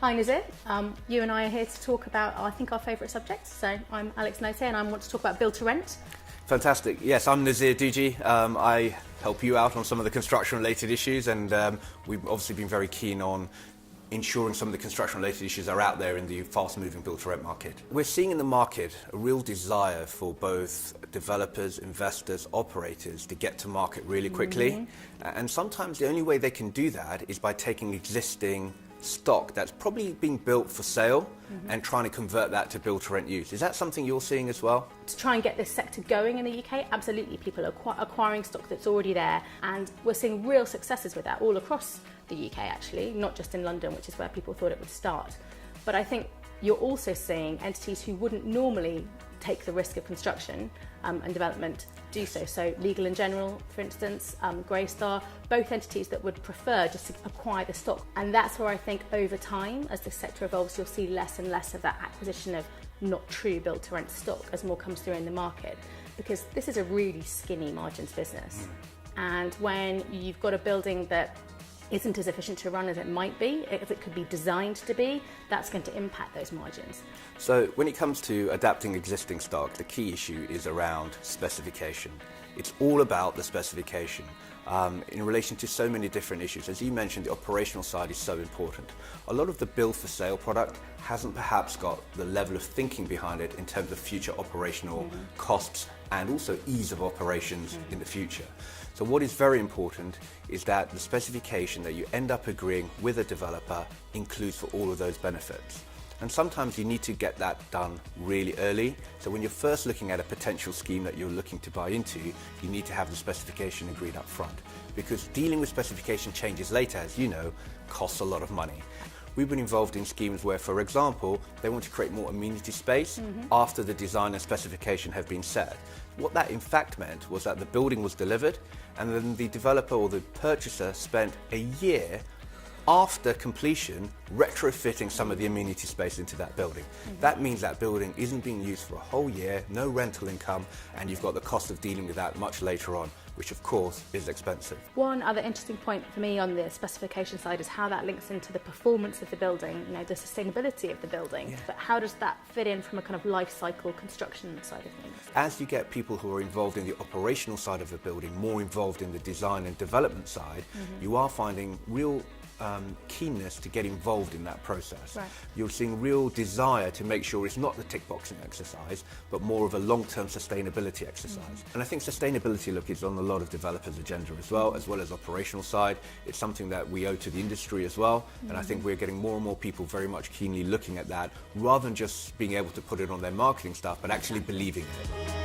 Hi Nazir, you and I are here to talk about, I think, our favourite subject. So I'm Alex Notay and I want to talk about build to rent. Fantastic. Yes, I'm Nazir Dewji. I help you out on some of the construction related issues, and we've obviously been very keen on ensuring some of the construction related issues are out there in the fast moving build to rent market. We're seeing in the market a real desire for both developers, investors, operators to get to market really quickly. And sometimes the only way they can do that is by taking existing stock that's probably being built for sale and trying to convert that to build to rent use. Is that something you're seeing as well? To try and get this sector going in the UK, absolutely, people are acquiring stock that's already there, and we're seeing real successes with that all across the UK actually, not just in London, which is where people thought it would start. But I think you're also seeing entities who wouldn't normally take the risk of construction and development do so. So Legal & General, for instance, Greystar, both entities that would prefer just to acquire the stock. And that's where I think over time, as the sector evolves, you'll see less and less of that acquisition of not true build to rent stock as more comes through in the market, because this is a really skinny margins business. And when you've got a building that isn't as efficient to run as it might be, if it could be designed to be, that's going to impact those margins. So when it comes to adapting existing stock, the key issue is around specification. It's all about the specification in relation to so many different issues. As you mentioned, the operational side is so important. A lot of the build for sale product hasn't perhaps got the level of thinking behind it in terms of future operational costs and also ease of operations in the future. So what is very important is that the specification that you end up agreeing with a developer includes for all of those benefits. And sometimes you need to get that done really early. So when you're first looking at a potential scheme that you're looking to buy into, you need to have the specification agreed up front. Because dealing with specification changes later, as you know, costs a lot of money. We've been involved in schemes where, for example, they want to create more amenity space after the design and specification have been set. What that in fact meant was that the building was delivered and then the developer or the purchaser spent a year after completion retrofitting some of the amenity space into that building. That means that building isn't being used for a whole year, no rental income, and you've got the cost of dealing with that much later on, which of course is expensive. One other interesting point for me on the specification side is how that links into the performance of the building, you know, the sustainability of the building. But how does that fit in from a kind of life cycle construction side of things? As you get people who are involved in the operational side of the building more involved in the design and development side, you are finding real keenness to get involved in that process. Right. You're seeing real desire to make sure it's not the tick boxing exercise, but more of a long-term sustainability exercise. And I think sustainability, look, is on a lot of developers' agenda as well as operational side. It's something that we owe to the industry as well. And I think we're getting more and more people very much keenly looking at that, rather than just being able to put it on their marketing stuff, but actually believing in it.